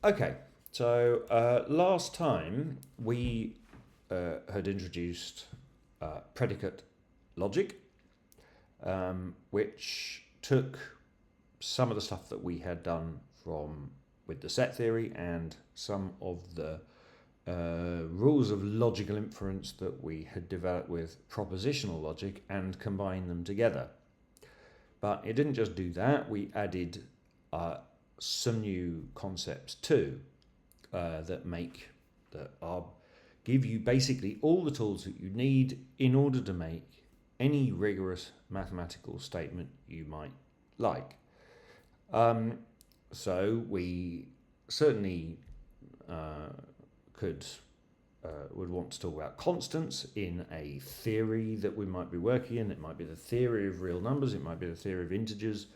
Okay, so last time we had introduced predicate logic, which took some of the stuff that we had done with the set theory and some of the rules of logical inference that we had developed with propositional logic and combined them together. But it didn't just do that, we added some new concepts too that give you basically all the tools that you need in order to make any rigorous mathematical statement you might like. So we certainly would want to talk about constants in a theory that we might be working in. It might be the theory of real numbers, it might be the theory of integers.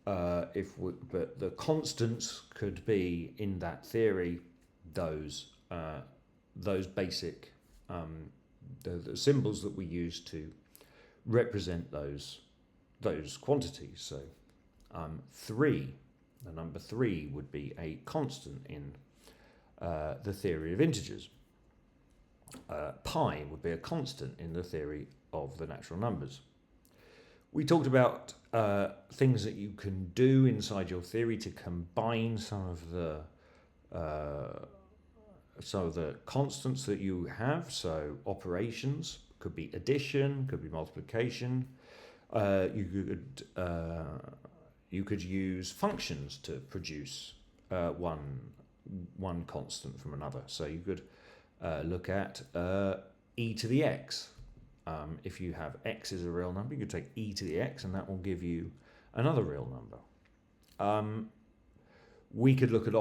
But the constants could be in that theory those basic the symbols that we use to represent those quantities. So the number 3 would be a constant in the theory of integers. Pi would be a constant in the theory of the natural numbers. We talked about things that you can do inside your theory to combine some of the constants that you have. So operations could be addition, could be multiplication. You could use functions to produce one constant from another. So you could look at e to the x. If you have x is a real number, you could take e to the x and that will give you another real number. We could look at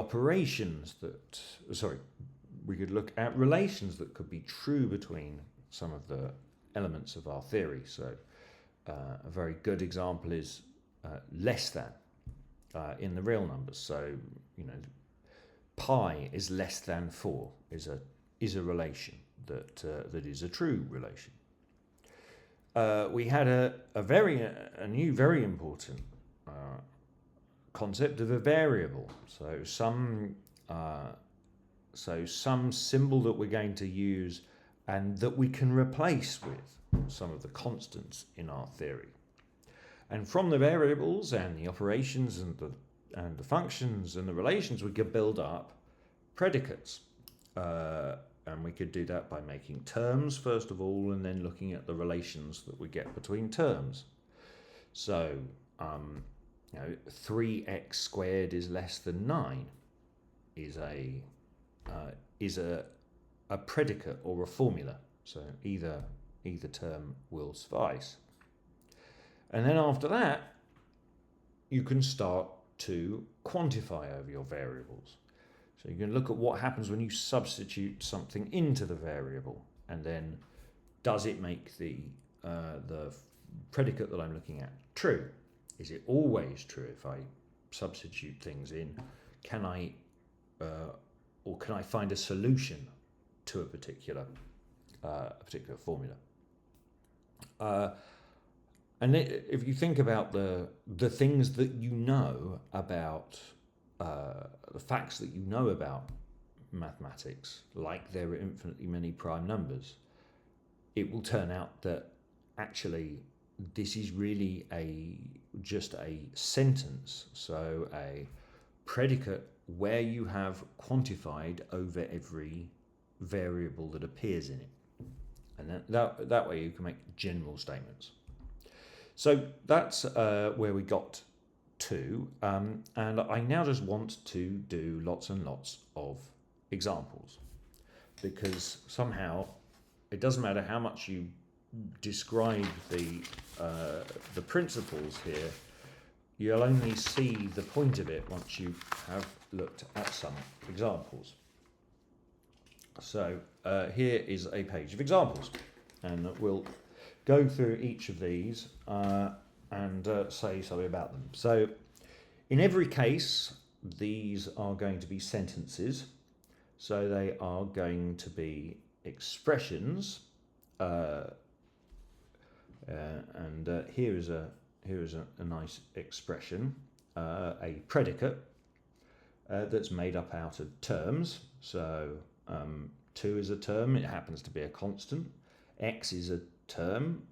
we could look at relations that could be true between some of the elements of our theory. So a very good example is less than in the real numbers. So, pi is less than 4 is a relation that is a true relation. We had a new very important concept of a variable. So some symbol that we're going to use and that we can replace with some of the constants in our theory. And from the variables and the operations and the functions and the relations, we could build up predicates. And we could do that by making terms first of all, and then looking at the relations that we get between terms. So, 3x squared is less than 9 is a predicate or a formula. So either term will suffice. And then after that, you can start to quantify over your variables. So you can look at what happens when you substitute something into the variable, and then does it make the predicate that I'm looking at true? Is it always true if I substitute things in? Can I find a solution to a particular formula? And if you think about the things that you know about the facts that you know about mathematics, like there are infinitely many prime numbers, it will turn out that actually this is really just a sentence, so a predicate where you have quantified over every variable that appears in it, and that way you can make general statements. So that's where we got to, and I now just want to do lots and lots of examples, because somehow it doesn't matter how much you describe the principles here, you'll only see the point of it once you have looked at some examples. So here is a page of examples, and we'll go through each of these and say something about them. So in every case, these are going to be sentences. So they are going to be expressions, and here is a nice expression, a predicate, that's made up out of terms. So 2 is a term, it happens to be a constant. X is a term,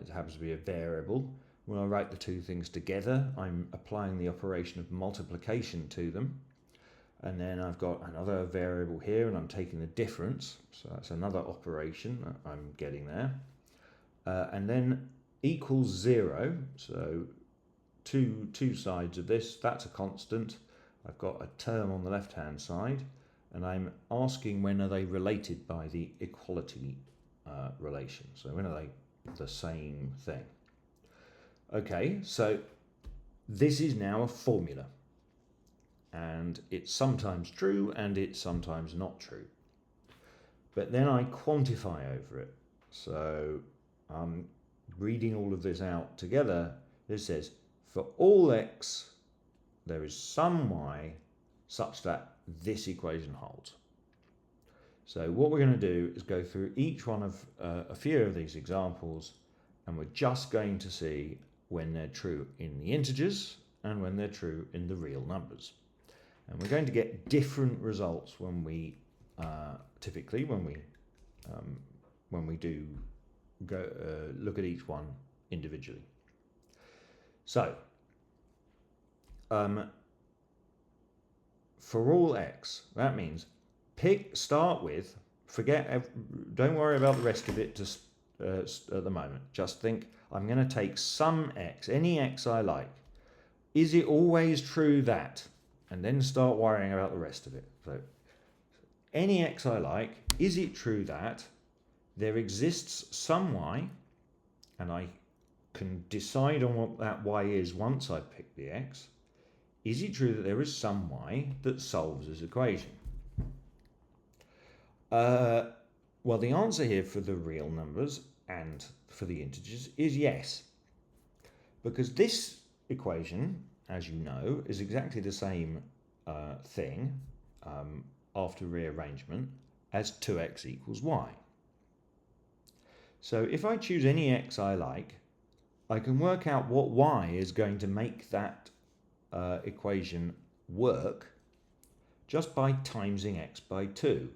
it happens to be a variable. When I write the two things together, I'm applying the operation of multiplication to them. And then I've got another variable here, and I'm taking the difference. So that's another operation that I'm getting there. And then equals 0. So two sides of this, that's a constant. I've got a term on the left-hand side, and I'm asking when are they related by the equality relation. So when are they the same thing? Okay, so this is now a formula, and it's sometimes true and it's sometimes not true. But then I quantify over it. So reading all of this out together, it says for all x there is some y such that this equation holds. So what we're going to do is go through each one of a few of these examples, and we're just going to see when they're true in the integers and when they're true in the real numbers. And we're going to get different results when we typically when we do go look at each one individually. So for all x, that means start with, don't worry about the rest of it just at the moment. Just think, I'm going to take some x, any x I like. Is it always true that? And then start worrying about the rest of it. So any x I like, is it true that there exists some y, and I can decide on what that y is once I've picked the x. Is it true that there is some y that solves this equation? Well, the answer here for the real numbers and for the integers is yes. Because this equation, as you know, is exactly the same thing after rearrangement as 2x equals y. So if I choose any x I like, I can work out what y is going to make that equation work just by timesing x by 2.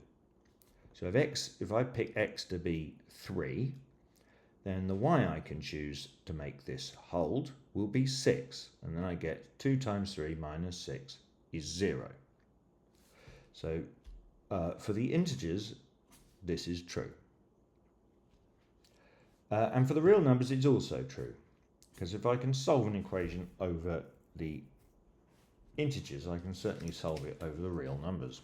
So if I pick x to be 3, then the y I can choose to make this hold will be 6. And then I get 2 times 3 minus 6 is 0. So for the integers, this is true. And for the real numbers, it's also true. Because if I can solve an equation over the integers, I can certainly solve it over the real numbers.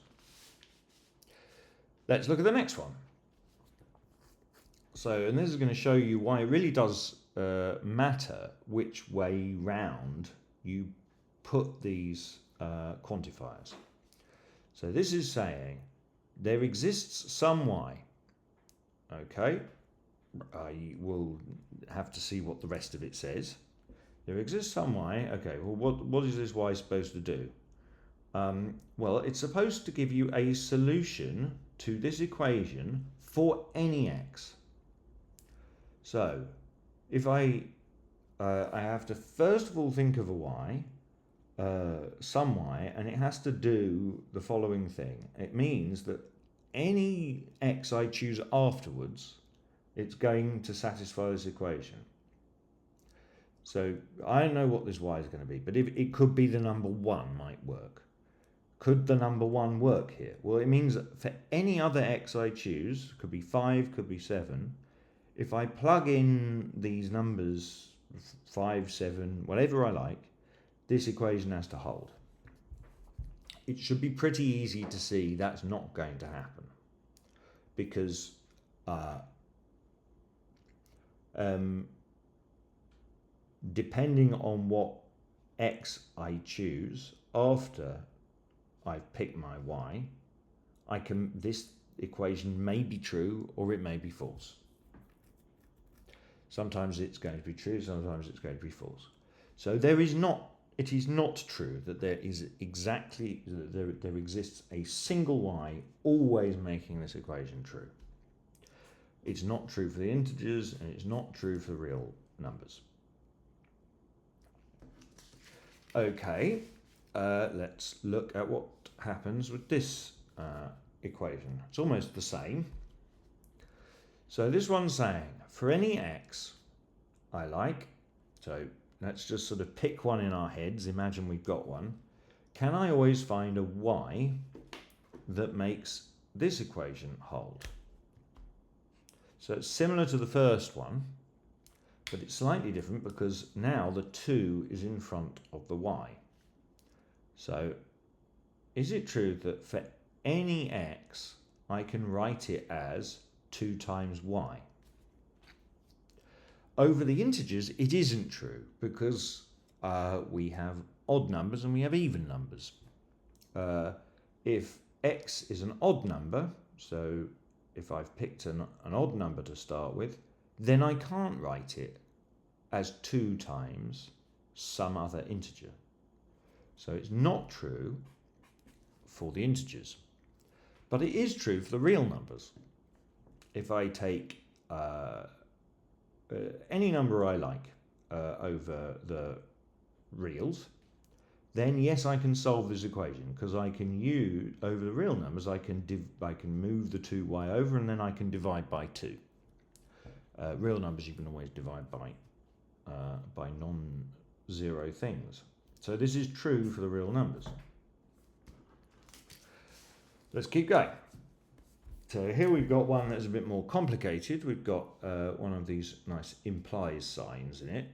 Let's look at the next one. So, and this is going to show you why it really does matter which way round you put these quantifiers. So this is saying there exists some y. Okay, I will have to see what the rest of it says. There exists some y. Okay, well, what is this y supposed to do? Well, it's supposed to give you a solution to this equation for any x. So, if I have to first of all think of a y, some y, and it has to do the following thing. It means that any x I choose afterwards, it's going to satisfy this equation. So I don't know what this y is going to be, but if it could be the number 1 might work. Could the number 1 work here? Well, it means that for any other x I choose, could be 5, could be 7, if I plug in these numbers, 5, 7, whatever I like, this equation has to hold. It should be pretty easy to see that's not going to happen, because depending on what x I choose after I've picked my y, this equation may be true or it may be false. Sometimes it's going to be true, sometimes it's going to be false. So it is not true that there exists a single y always making this equation true. It's not true for the integers, and it's not true for real numbers. Okay, let's look at what happens with this equation. It's almost the same. So this one's saying, for any x I like, so let's just sort of pick one in our heads, imagine we've got one, can I always find a y that makes this equation hold? So it's similar to the first one, but it's slightly different because now the 2 is in front of the y. So is it true that for any x I can write it as 2 times y? Over the integers it isn't true because we have odd numbers and we have even numbers. If x is an odd number, so if I've picked an odd number to start with, then I can't write it as 2 times some other integer. So it's not true for the integers, but it is true for the real numbers. If I take any number I like over the reals, then yes, I can solve this equation because I can use, over the real numbers, I can move the 2y over and then I can divide by 2. Real numbers you can always divide by non-zero things. So this is true for the real numbers. Let's keep going. So here we've got one that's a bit more complicated. We've got one of these nice implies signs in it.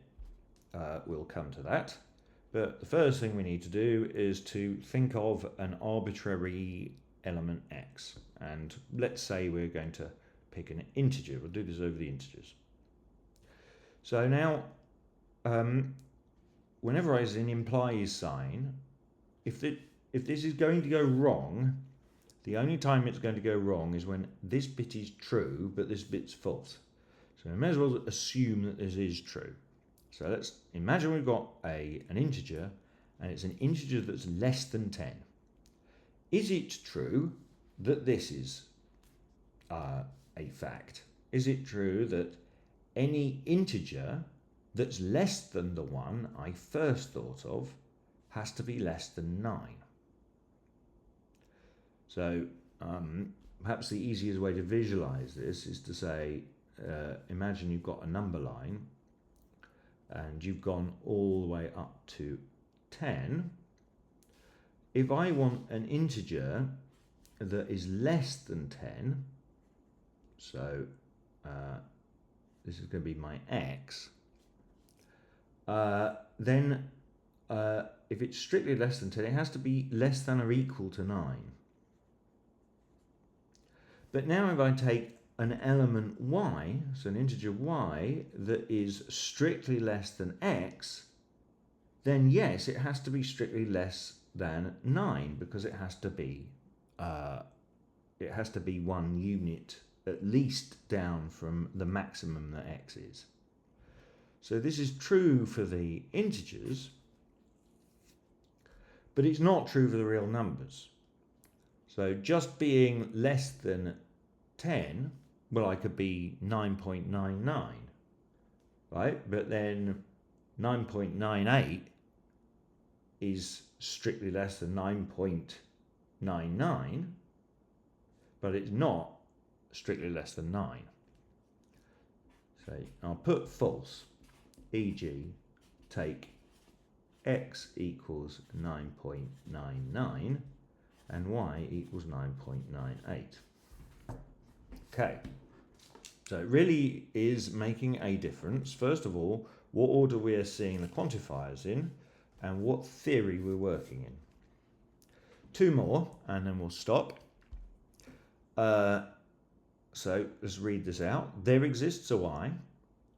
We'll come to that. But the first thing we need to do is to think of an arbitrary element x. And let's say we're going to pick an integer. We'll do this over the integers. So now, whenever I use an implies sign, if this is going to go wrong, the only time it's going to go wrong is when this bit is true, but this bit's false. So I may as well assume that this is true. So let's imagine we've got an integer, and it's an integer that's less than 10. Is it true that this is a fact? Is it true that any integer that's less than the one I first thought of has to be less than 9? So perhaps the easiest way to visualize this is to say, imagine you've got a number line and you've gone all the way up to 10. If I want an integer that is less than 10, so this is going to be my x, then if it's strictly less than 10, it has to be less than or equal to 9. But now if I take an element y, so an integer y, that is strictly less than x, then yes, it has to be strictly less than 9 because it has to be 1 unit at least down from the maximum that x is. So this is true for the integers, but it's not true for the real numbers. So just being less than 10, well, I could be 9.99, right? But then 9.98 is strictly less than 9.99, but it's not strictly less than 9. So I'll put false, e.g. take x equals 9.99 and y equals 9.98. Okay, so it really is making a difference. First of all, what order we are seeing the quantifiers in and what theory we're working in. 2 more and then we'll stop. So let's read this out. There exists a y.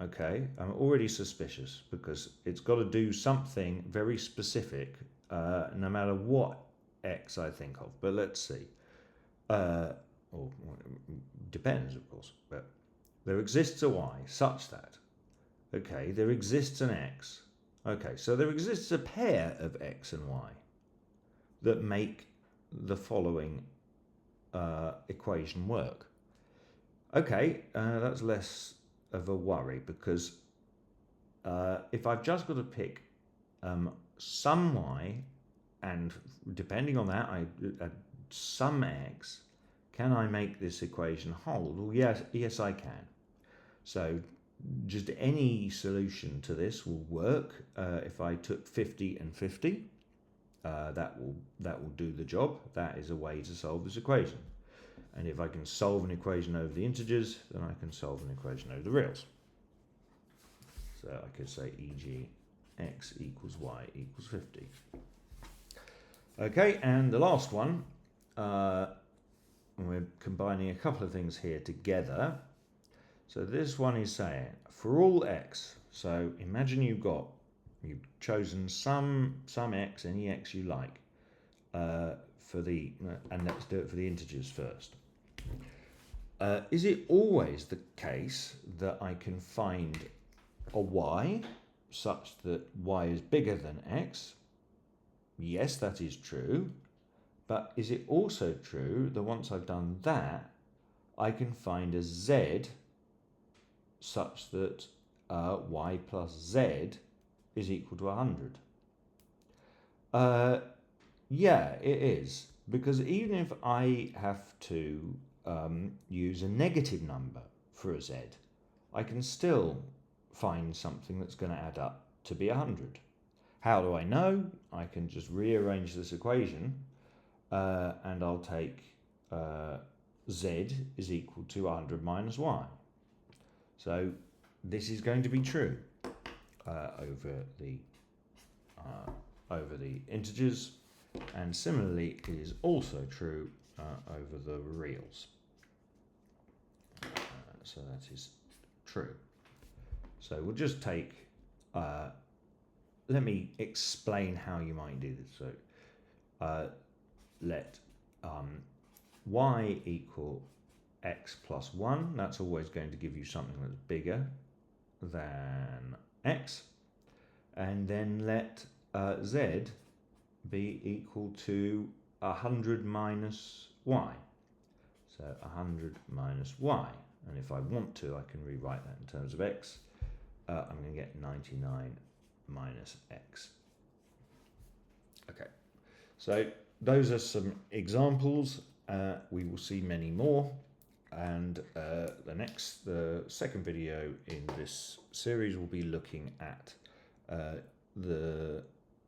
Okay, I'm already suspicious because it's got to do something very specific no matter what x I think of. But let's see. Or depends, of course. But there exists a y such that. Okay, there exists an x. Okay, so there exists a pair of x and y that make the following equation work. Okay, that's less of a worry because if I've just got to pick some y and depending on that, some x, can I make this equation hold? Well, yes, I can. So just any solution to this will work. If I took 50 and 50, that will do the job. That is a way to solve this equation. And if I can solve an equation over the integers, then I can solve an equation over the reals. So I could say e.g. x equals y equals 50. Okay, and the last one, we're combining a couple of things here together. So this one is saying for all x, so imagine you've chosen some x, any x you like, and let's do it for the integers first. Is it always the case that I can find a y such that y is bigger than x? Yes, that is true. But is it also true that once I've done that, I can find a z such that y plus z is equal to 100? Yeah, it is. Because even if I have to use a negative number for a z, I can still find something that's going to add up to be 100. How do I know? I can just rearrange this equation and I'll take z is equal to 100 minus y. So this is going to be true over the integers, and similarly it is also true over the reals. So that is true. So we'll just take, let me explain how you might do this. So let y equal x plus 1. That's always going to give you something that's bigger than x. And then let z be equal to 100 minus y. So 100 minus y. And if I want to, I can rewrite that in terms of x. I'm going to get 99 minus x. Okay, so those are some examples. We will see many more. And the second video in this series will be looking at the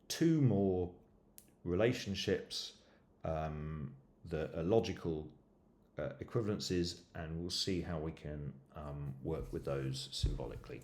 two more relationships that are logical equivalencies, and we'll see how we can work with those symbolically.